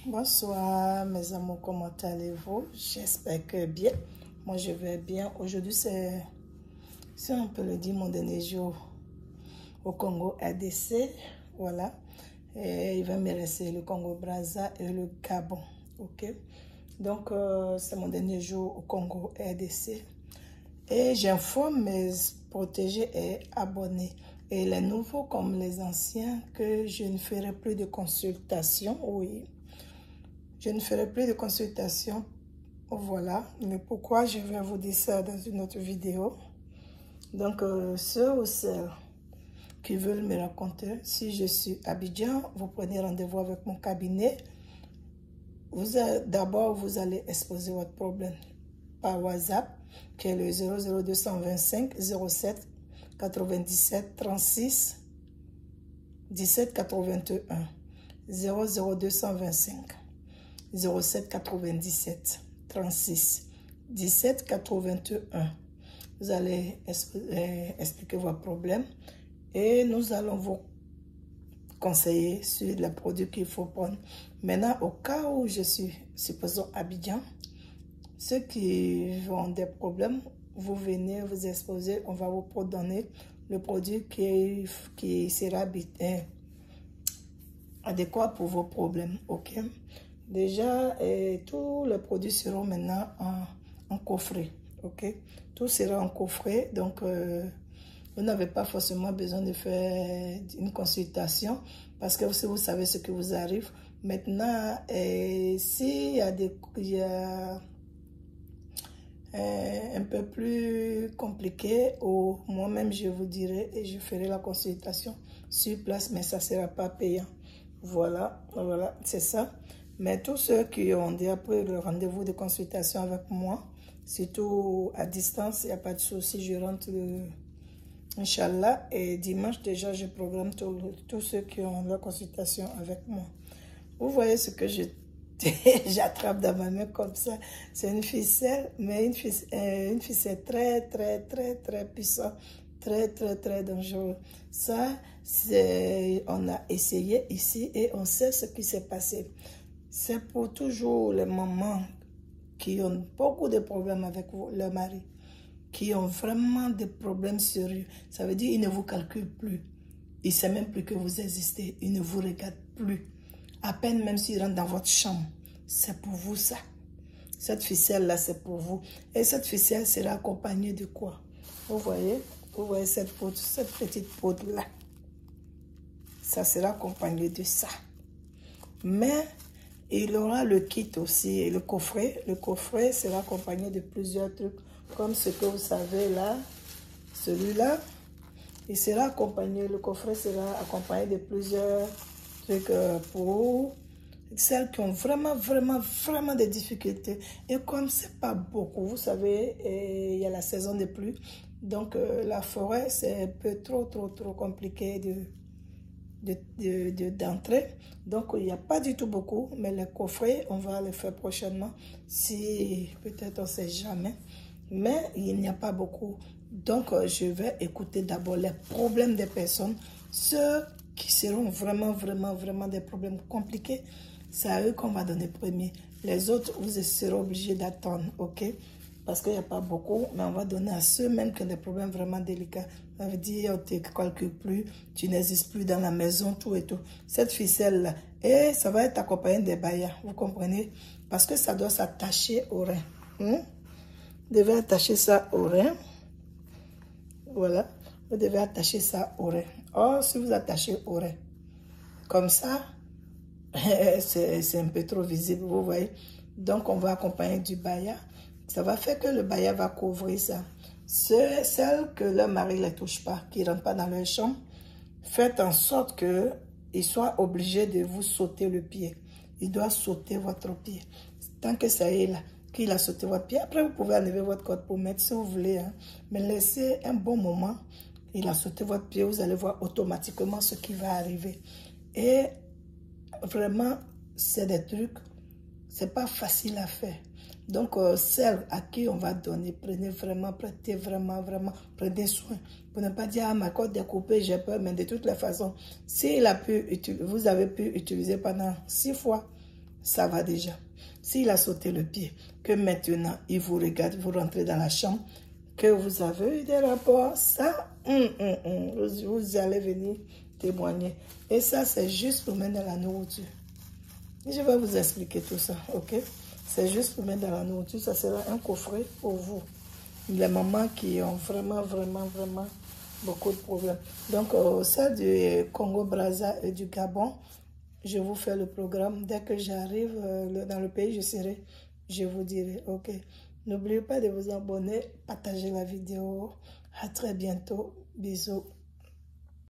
Bonsoir mes amours, comment allez-vous? J'espère que bien. Moi je vais bien. Aujourd'hui c'est, si on peut le dire, mon dernier jour au Congo RDC. Voilà. Et il va me rester le Congo Brazza et le Gabon. Ok. Donc c'est mon dernier jour au Congo RDC. Et j'informe mes protégés et abonnés. Et les nouveaux comme les anciens que je ne ferai plus de consultation. Oui. Je ne ferai plus de consultation. Voilà. Mais pourquoi je vais vous dire ça dans une autre vidéo. Donc, ceux ou celles qui veulent me raconter, si je suis à Abidjan, vous prenez rendez-vous avec mon cabinet. D'abord, vous allez exposer votre problème par WhatsApp, qui est le 00225 07 97 36 17 81. 00225 07 97 36 17 81. Vous allez expliquer vos problèmes et nous allons vous conseiller sur les produits qu'il faut prendre. Maintenant, au cas où je suis, supposons, à Abidjan, ceux qui ont des problèmes, vous venez vous exposer, on va vous donner le produit qui sera adéquat pour vos problèmes. Ok? Déjà, tous les produits seront maintenant en coffret. Ok? Tout sera en coffret. Donc, vous n'avez pas forcément besoin de faire une consultation parce que si vous savez ce qui vous arrive. Maintenant, s'il y a un peu plus compliqué, ou moi-même je vous dirai et je ferai la consultation sur place, mais ça ne sera pas payant. Voilà, voilà, c'est ça. Mais tous ceux qui ont déjà pris le rendez-vous de consultation avec moi, surtout à distance, il n'y a pas de souci, je rentre Inch'Allah. Et dimanche déjà, je programme tous ceux qui ont leur consultation avec moi. Vous voyez ce que j'attrape dans ma main comme ça. C'est une ficelle, mais une ficelle très, très, très, très puissante. Très, très, très dangereux. Ça, on a essayé ici et on sait ce qui s'est passé. C'est pour toujours les mamans qui ont beaucoup de problèmes avec leur mari, qui ont vraiment des problèmes sérieux. Ça veut dire qu'ils ne vous calculent plus. Ils ne savent même plus que vous existez. Ils ne vous regardent plus. À peine même s'ils rentrent dans votre chambre. C'est pour vous ça. Cette ficelle-là, c'est pour vous. Et cette ficelle sera accompagnée de quoi? Vous voyez cette petite poudre-là. Ça sera accompagné de ça. Mais il aura le kit aussi, et le coffret. Le coffret sera accompagné de plusieurs trucs, comme ce que vous savez là. Celui-là, il sera accompagné, le coffret sera accompagné de plusieurs trucs pour celles qui ont vraiment, vraiment, vraiment des difficultés. Et comme c'est pas beaucoup, vous savez, il y a la saison des pluies. Donc, la forêt, c'est un peu trop compliqué d'entrer. Donc, il n'y a pas du tout beaucoup. Mais les coffrets, on va les faire prochainement. Si, peut-être, on ne sait jamais. Mais il n'y a pas beaucoup. Donc, je vais écouter d'abord les problèmes des personnes. Ceux qui seront vraiment, vraiment, vraiment des problèmes compliqués, c'est à eux qu'on va donner premier. Les autres, vous serez obligés d'attendre, ok? Parce qu'il n'y a pas beaucoup, mais on va donner à ceux même qui ont des problèmes vraiment délicats. Ça veut dire, on ne te calcule plus, tu n'existes plus dans la maison, tout et tout. Cette ficelle-là, et ça va être accompagné des baillas, vous comprenez? Parce que ça doit s'attacher au rein. Vous devez attacher ça au rein. Voilà, vous devez attacher ça au rein. Or, si vous attachez au rein, comme ça, c'est un peu trop visible, vous voyez. Donc, on va accompagner du baya. Ça va faire que le baya va couvrir ça. Celles que leur mari ne les touche pas, qui ne rentrent pas dans leur chambre, faites en sorte qu'ils soient obligés de vous sauter le pied. Il doit sauter votre pied. Tant que ça est là, qu'il a sauté votre pied, après vous pouvez enlever votre code pour mettre si vous voulez. Hein. Mais laissez un bon moment. Il a sauté votre pied, vous allez voir automatiquement ce qui va arriver. Et vraiment, c'est des trucs, c'est pas facile à faire. Donc, celles à qui on va donner, prenez vraiment, prenez soin. Pour ne pas dire, ah, ma corde est coupée, j'ai peur, mais de toutes les façons, vous avez pu utiliser pendant 6 fois, ça va déjà. S'il a sauté le pied, que maintenant, il vous regarde, vous rentrez dans la chambre, que vous avez eu des rapports, ça, vous allez venir témoigner. Et ça, c'est juste pour mettre dans la nourriture. Je vais vous expliquer tout ça, ok? C'est juste pour mettre dans la nourriture, ça sera un coffret pour vous. Les mamans qui ont vraiment beaucoup de problèmes. Donc, ça du Congo-Brazza et du Gabon, je vous fais le programme. Dès que j'arrive dans le pays, je vous dirai, ok? N'oubliez pas de vous abonner, partager la vidéo. À très bientôt. Bisous.